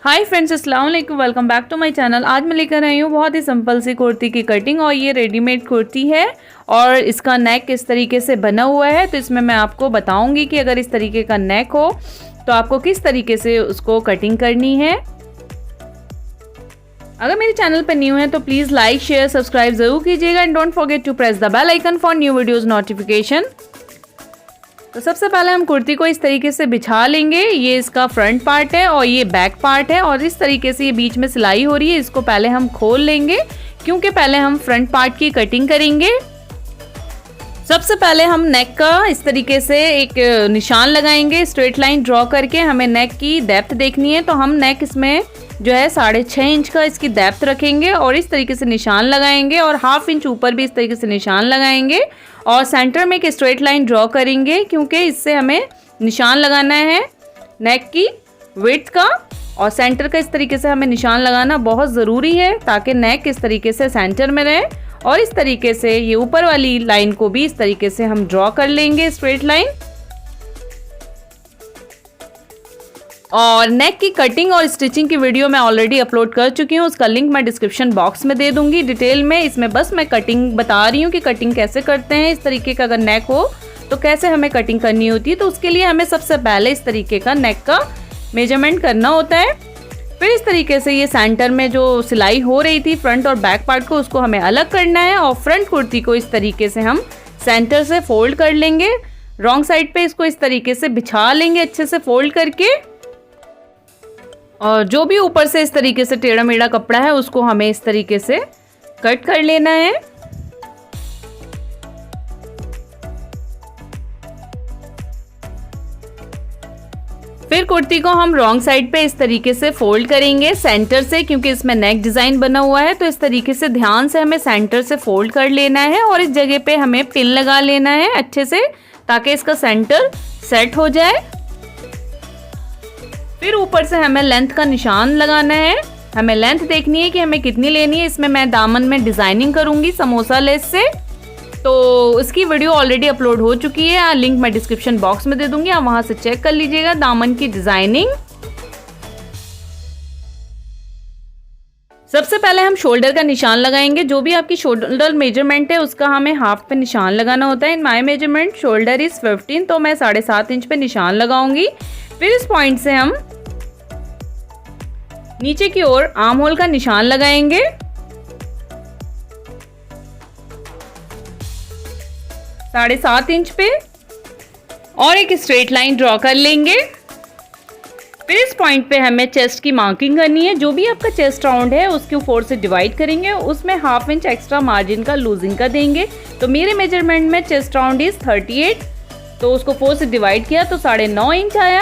हाय friends, अस्सलाम वालेकुम। Welcome back to my channel. आज मैं लेकर आई हूँ बहुत ही सिंपल सी कुर्ती की कटिंग और ये रेडीमेड कुर्ती है और इसका नेक किस तरीके से बना हुआ है। तो इसमें मैं आपको बताऊंगी कि अगर इस तरीके का नेक हो तो आपको किस तरीके से उसको कटिंग करनी है। अगर मेरे चैनल पर न्यू है तो प्लीज़ लाइक शेयर सब्सक्राइब ज़रूर कीजिएगा and don't forget to press the bell icon for new videos notification. तो सबसे पहले हम कुर्ती को इस तरीके से बिछा लेंगे। ये इसका फ्रंट पार्ट है और ये बैक पार्ट है और इस तरीके से ये बीच में सिलाई हो रही है, इसको पहले हम खोल लेंगे क्योंकि पहले हम फ्रंट पार्ट की कटिंग करेंगे। सबसे पहले हम नेक का इस तरीके से एक निशान लगाएंगे, स्ट्रेट लाइन ड्रॉ करके। हमें नेक की डेप्थ देखनी है तो हम नेक इसमें जो है 6.5 इंच का इसकी डेप्थ रखेंगे और इस तरीके से निशान लगाएंगे और 1/2 इंच ऊपर भी इस तरीके से निशान लगाएंगे और सेंटर में एक स्ट्रेट लाइन ड्रॉ करेंगे क्योंकि इससे हमें निशान लगाना है नेक की विड्थ का और सेंटर का। इस तरीके से हमें निशान लगाना बहुत ज़रूरी है ताकि नेक इस तरीके से सेंटर में रहे। और इस तरीके से ये ऊपर वाली लाइन को भी इस तरीके से हम ड्रॉ कर लेंगे स्ट्रेट लाइन। और नेक की कटिंग और स्टिचिंग की वीडियो मैं ऑलरेडी अपलोड कर चुकी हूँ, उसका लिंक मैं डिस्क्रिप्शन बॉक्स में दे दूंगी डिटेल में। इसमें बस मैं कटिंग बता रही हूँ कि कटिंग कैसे करते हैं। इस तरीके का अगर नेक हो तो कैसे हमें कटिंग करनी होती है। तो उसके लिए हमें सबसे पहले इस तरीके का नेक का मेजरमेंट करना होता है। फिर इस तरीके से ये सेंटर में जो सिलाई हो रही थी फ्रंट और बैक पार्ट को, उसको हमें अलग करना है और फ्रंट कुर्ती को इस तरीके से हम सेंटर से फोल्ड कर लेंगे। रॉन्ग साइड पे इसको इस तरीके से बिछा लेंगे अच्छे से फोल्ड करके और जो भी ऊपर से इस तरीके से टेढ़ा मेढ़ा कपड़ा है उसको हमें इस तरीके से कट कर लेना है। फिर कुर्ती को हम रॉन्ग साइड पे इस तरीके से फोल्ड करेंगे सेंटर से, क्योंकि इसमें नेक डिज़ाइन बना हुआ है। तो इस तरीके से ध्यान से हमें सेंटर से फोल्ड कर लेना है और इस जगह पे हमें पिन लगा लेना है अच्छे से ताकि इसका सेंटर सेट हो जाए। फिर ऊपर से हमें लेंथ का निशान लगाना है। हमें लेंथ देखनी है कि हमें कितनी लेनी है। इसमें मैं दामन में डिज़ाइनिंग करूँगी समोसा लेस से, तो उसकी वीडियो ऑलरेडी अपलोड हो चुकी है, लिंक मैं डिस्क्रिप्शन बॉक्स में दे दूँगी, आप वहाँ से चेक कर लीजिएगा दामन की डिज़ाइनिंग। सबसे पहले हम शोल्डर का निशान लगाएंगे। जो भी आपकी शोल्डर मेजरमेंट है उसका हमें हाफ पे निशान लगाना होता है। इन माई मेजरमेंट शोल्डर इज़ 15, तो मैं 7.5 इंच पे निशान लगाऊंगी। फिर इस पॉइंट से हम नीचे की ओर आर्म होल का निशान लगाएंगे। साढ़े 7 इंच पे और एक स्ट्रेट लाइन ड्रॉ कर लेंगे। फिर इस पॉइंट पे हमें चेस्ट की मार्किंग करनी है। जो भी आपका चेस्ट राउंड है उसको 4 से डिवाइड करेंगे, उसमें 1/2 इंच एक्स्ट्रा मार्जिन का लूजिंग का देंगे। तो मेरे मेजरमेंट में चेस्ट राउंड इज 38, तो उसको 4 से डिवाइड किया तो 9.5 इंच आया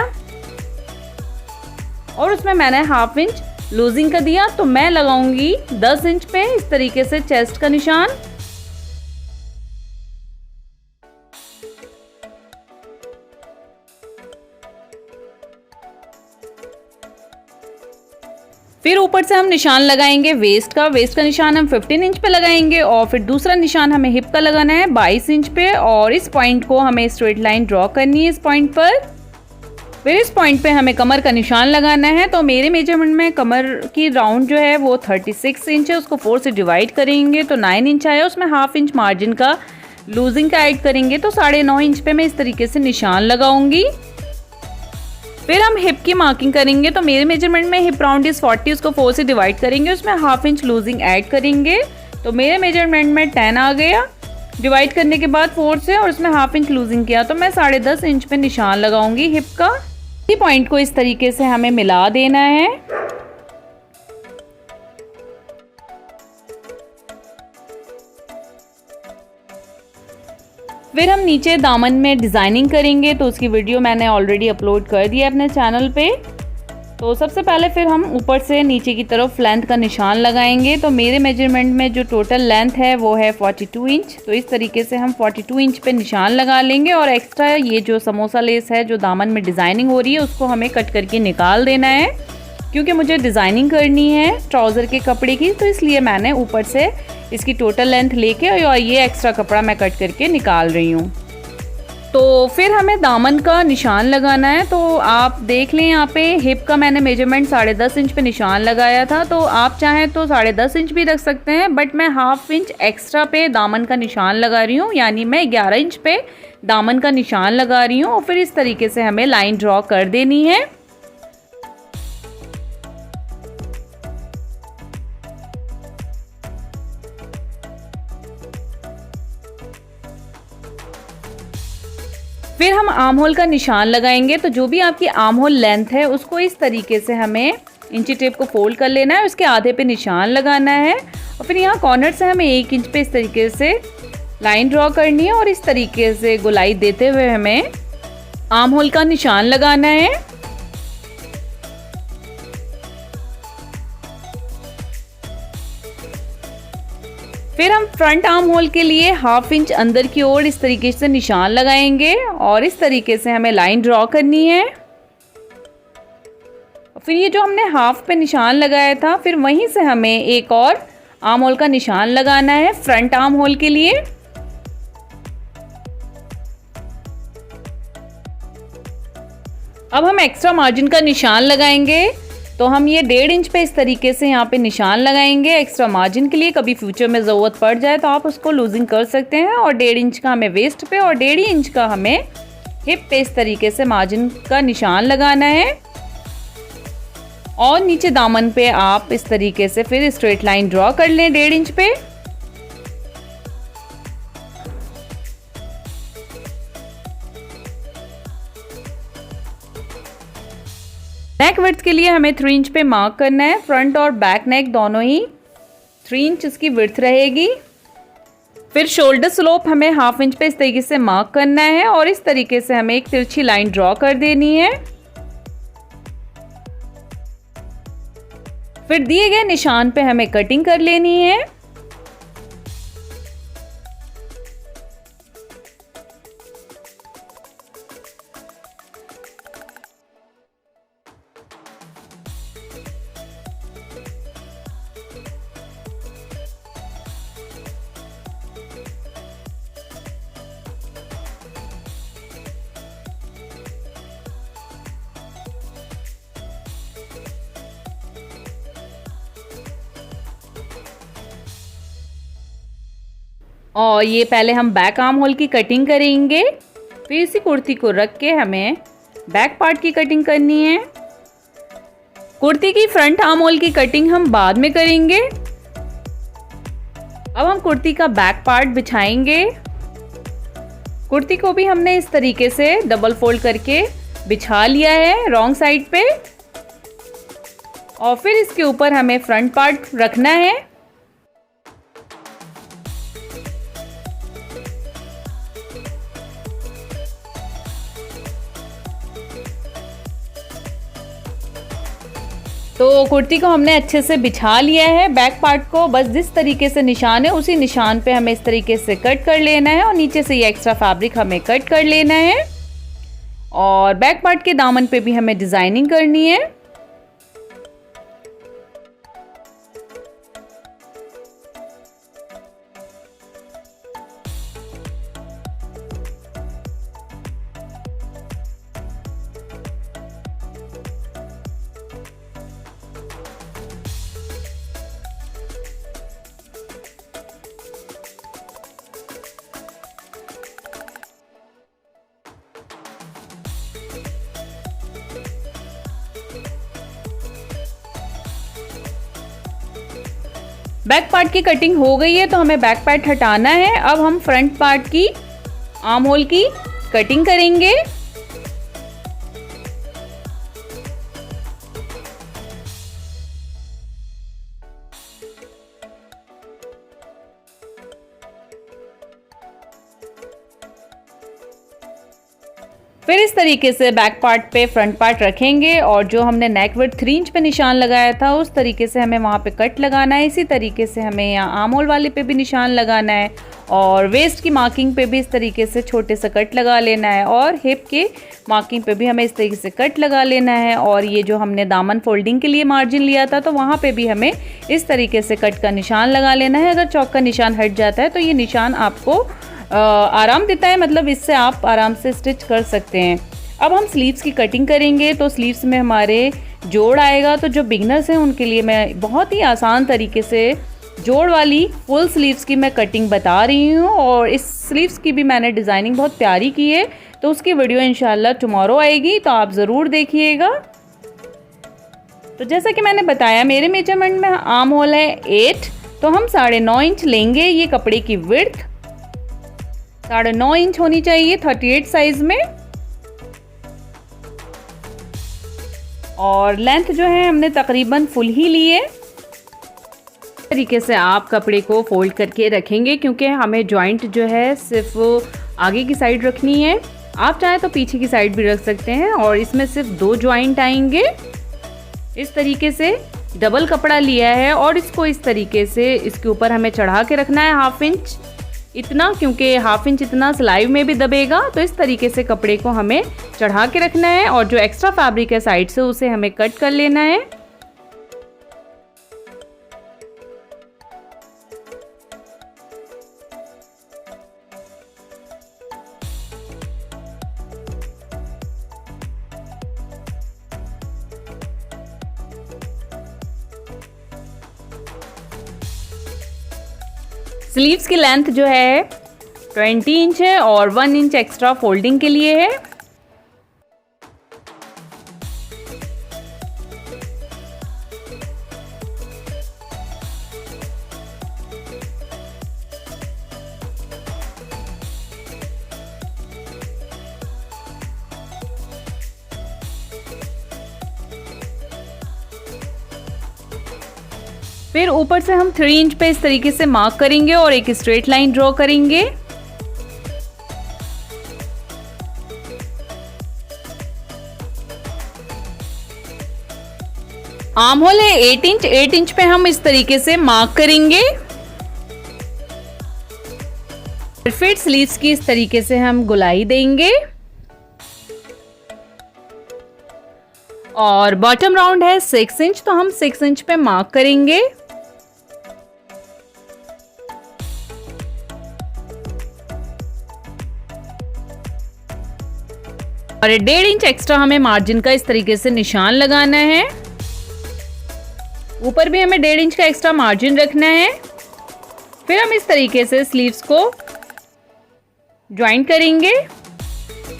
और उसमें मैंने 1/2 इंच लूजिंग का दिया। तो मैं लगाऊंगी 10 इंच पे इस तरीके से चेस्ट का निशान। फिर ऊपर से हम निशान लगाएंगे वेस्ट का निशान हम 15 इंच पे लगाएंगे और फिर दूसरा निशान हमें हिप का लगाना है 22 इंच पे और इस पॉइंट को हमें स्ट्रेट लाइन ड्रॉ करनी है इस पॉइंट पर। फिर इस पॉइंट पे हमें कमर का निशान लगाना है। तो मेरे मेजरमेंट में कमर की राउंड जो है वो 36 इंच है, उसको 4 से डिवाइड करेंगे तो 9 इंच आया। उसमें 1/2 इंच मार्जिन का लूजिंग का ऐड करेंगे तो 9.5 इंच पे मैं इस तरीके से निशान लगाऊंगी। फिर हम हिप की मार्किंग करेंगे। तो मेरे मेजरमेंट में हिप राउंड इज 40, उसको 4 से डिवाइड करेंगे, उसमें 1/2 इंच लूजिंग ऐड करेंगे। तो मेरे मेजरमेंट में 10 आ गया डिवाइड करने के बाद 4 से और उसमें 1/2 इंच लूजिंग किया तो मैं 10.5 इंच पे निशान लगाऊंगी हिप का। इसी पॉइंट को इस तरीके से हमें मिला देना है। फिर हम नीचे दामन में डिज़ाइनिंग करेंगे, तो उसकी वीडियो मैंने ऑलरेडी अपलोड कर दिया अपने चैनल पे। तो सबसे पहले फिर हम ऊपर से नीचे की तरफ लेंथ का निशान लगाएंगे। तो मेरे मेजरमेंट में जो टोटल लेंथ है वो है 42 इंच। तो इस तरीके से हम 42 इंच पे निशान लगा लेंगे और एक्स्ट्रा ये जो समोसा लेस है जो दामन में डिज़ाइनिंग हो रही है उसको हमें कट करके निकाल देना है, क्योंकि मुझे डिज़ाइनिंग करनी है ट्राउज़र के कपड़े की। तो इसलिए मैंने ऊपर से इसकी टोटल लेंथ लेके और ये एक्स्ट्रा कपड़ा मैं कट करके निकाल रही हूँ। तो फिर हमें दामन का निशान लगाना है। तो आप देख लें यहाँ पे हिप का मैंने मेजरमेंट 10.5 इंच पे निशान लगाया था, तो आप चाहें तो 10.5 इंच भी रख सकते हैं, बट मैं हाफ इंच एक्स्ट्रा पे दामन का निशान लगा रही हूँ, यानी मैं 11 इंच पे दामन का निशान लगा रही हूँ। और फिर इस तरीके से हमें लाइन ड्रॉ कर देनी है। फिर हम आर्म होल का निशान लगाएंगे। तो जो भी आपकी आर्म होल लेंथ है उसको इस तरीके से हमें इंची टेप को फोल्ड कर लेना है, उसके आधे पे निशान लगाना है। और फिर यहाँ कॉर्नर से हमें 1 इंच पे इस तरीके से लाइन ड्रॉ करनी है और इस तरीके से गोलाई देते हुए हमें आर्म होल का निशान लगाना है। फिर हम फ्रंट आर्म होल के लिए हाफ इंच अंदर की ओर इस तरीके से निशान लगाएंगे और इस तरीके से हमें लाइन ड्रॉ करनी है। फिर ये जो हमने हाफ पे निशान लगाया था, फिर वहीं से हमें एक और आर्म होल का निशान लगाना है फ्रंट आर्म होल के लिए। अब हम एक्स्ट्रा मार्जिन का निशान लगाएंगे। तो हम ये 1.5 इंच पे इस तरीके से यहाँ पे निशान लगाएंगे एक्स्ट्रा मार्जिन के लिए। कभी फ्यूचर में ज़रूरत पड़ जाए तो आप उसको लूजिंग कर सकते हैं। और 1.5 इंच का हमें वेस्ट पे और 1.5 इंच का हमें हिप पे इस तरीके से मार्जिन का निशान लगाना है। और नीचे दामन पे आप इस तरीके से फिर स्ट्रेट लाइन ड्रॉ कर लें 1.5 इंच पे। नेक विड्थ के लिए हमें 3 इंच पे मार्क करना है। फ्रंट और बैक नेक दोनों ही 3 इंच इसकी विड्थ रहेगी। फिर शोल्डर स्लोप हमें हाफ इंच पे इस तरीके से मार्क करना है और इस तरीके से हमें एक तिरछी लाइन ड्रॉ कर देनी है। फिर दिए गए निशान पे हमें कटिंग कर लेनी है। और ये पहले हम बैक आर्म होल की कटिंग करेंगे। फिर इसी कुर्ती को रख के हमें बैक पार्ट की कटिंग करनी है। कुर्ती की फ्रंट आर्म होल की कटिंग हम बाद में करेंगे। अब हम कुर्ती का बैक पार्ट बिछाएंगे। कुर्ती को भी हमने इस तरीके से डबल फोल्ड करके बिछा लिया है रॉन्ग साइड पे। और फिर इसके ऊपर हमें फ्रंट पार्ट रखना है। तो कुर्ती को हमने अच्छे से बिछा लिया है। बैक पार्ट को बस जिस तरीके से निशान है उसी निशान पे हमें इस तरीके से कट कर लेना है और नीचे से ये एक्स्ट्रा फैब्रिक हमें कट कर लेना है। और बैक पार्ट के दामन पे भी हमें डिज़ाइनिंग करनी है। बैक पार्ट की कटिंग हो गई है तो हमें बैक पार्ट हटाना है। अब हम फ्रंट पार्ट की आर्म होल की कटिंग करेंगे। फिर इस तरीके से बैक पार्ट पे फ्रंट पार्ट रखेंगे और जो हमने नेक विड्थ 3 इंच पे निशान लगाया था उस तरीके से हमें वहाँ पे कट लगाना है। इसी तरीके से हमें यहाँ आर्म होल वाले पे भी निशान लगाना है और वेस्ट की मार्किंग पे भी इस तरीके से छोटे से कट लगा लेना है और हिप के मार्किंग पे भी हमें इस तरीके से कट लगा लेना है। और ये जो हमने दामन फोल्डिंग के लिए मार्जिन लिया था तो वहाँ पे भी हमें इस तरीके से कट का निशान लगा लेना है। अगर चौक का निशान हट जाता है तो ये निशान आपको आराम देता है, मतलब इससे आप आराम से स्टिच कर सकते हैं। अब हम स्लीव्स की कटिंग करेंगे। तो स्लीव्स में हमारे जोड़ आएगा। तो जो बिगनर्स हैं उनके लिए मैं बहुत ही आसान तरीके से जोड़ वाली फुल स्लीव्स की मैं कटिंग बता रही हूँ। और इस स्लीव्स की भी मैंने डिज़ाइनिंग बहुत प्यारी की है, तो उसकी वीडियो इंशाल्लाह टुमारो आएगी, तो आप ज़रूर देखिएगा। तो जैसा कि मैंने बताया, मेरे मेजरमेंट में आर्म होल है 8, तो हम 9.5 इंच लेंगे। ये कपड़े की विड्थ 9.5 इंच होनी चाहिए 38 साइज में। और लेंथ जो है हमने तकरीबन फुल ही ली है। इस तरीके से आप कपड़े को फोल्ड करके रखेंगे, क्योंकि हमें जॉइंट जो है सिर्फ आगे की साइड रखनी है। आप चाहें तो पीछे की साइड भी रख सकते हैं। और इसमें सिर्फ 2 जॉइंट आएंगे। इस तरीके से डबल कपड़ा लिया है और इसको इस तरीके से इसके ऊपर हमें चढ़ा के रखना है 1/2 इंच इतना, क्योंकि 1/2 इंच इतना सिलाई में भी दबेगा। तो इस तरीके से कपड़े को हमें चढ़ा के रखना है और जो एक्स्ट्रा फैब्रिक है साइड से उसे हमें कट कर लेना है। स्लीव्स की लेंथ जो है 20 इंच है और 1 इंच एक्स्ट्रा फोल्डिंग के लिए है। फिर ऊपर से हम 3 इंच पे इस तरीके से मार्क करेंगे और एक स्ट्रेट लाइन ड्रॉ करेंगे। आर्म होल है 8 इंच पे हम इस तरीके से मार्क करेंगे। फिट स्लीव्स की इस तरीके से हम गुलाई देंगे। और बॉटम राउंड है 6 इंच, तो हम 6 इंच पे मार्क करेंगे। और 1.5 इंच एक्स्ट्रा हमें मार्जिन का इस तरीके से निशान लगाना है। ऊपर भी हमें 1.5 इंच का एक्स्ट्रा मार्जिन रखना है। फिर हम इस तरीके से स्लीव्स को ज्वाइंट करेंगे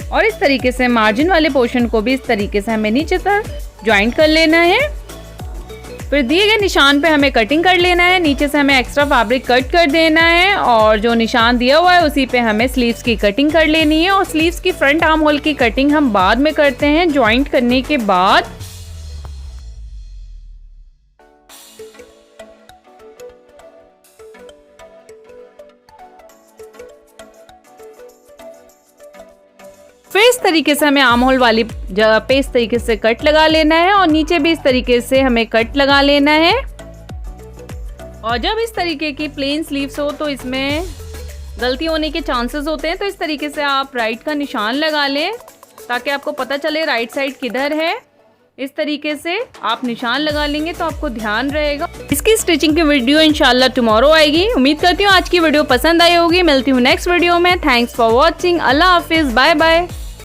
और इस तरीके से मार्जिन वाले पोर्शन को भी इस तरीके से हमें नीचे तक ज्वाइंट कर लेना है। फिर दिए गए निशान पे हमें कटिंग कर लेना है। नीचे से हमें एक्स्ट्रा फैब्रिक कट कर देना है और जो निशान दिया हुआ है उसी पे हमें स्लीव्स की कटिंग कर लेनी है। और स्लीव्स की फ्रंट आर्म होल की कटिंग हम बाद में करते हैं, ज्वाइंट करने के बाद। फिर इस तरीके से हमें आर्म होल वाली जगह पे इस तरीके से कट लगा लेना है और नीचे भी इस तरीके से हमें कट लगा लेना है। और जब इस तरीके की प्लेन स्लीव्स हो तो इसमें गलती होने के चांसेस होते हैं, तो इस तरीके से आप राइट का निशान लगा लें ताकि आपको पता चले राइट साइड किधर है। इस तरीके से आप निशान लगा लेंगे तो आपको ध्यान रहेगा। इसकी स्टिचिंग की वीडियो इंशाल्लाह टुमारो आएगी। उम्मीद करती हूँ आज की वीडियो पसंद आई होगी। मिलती हूँ नेक्स्ट वीडियो में। Thanks for watching. अल्लाह हाफिज़। Bye bye.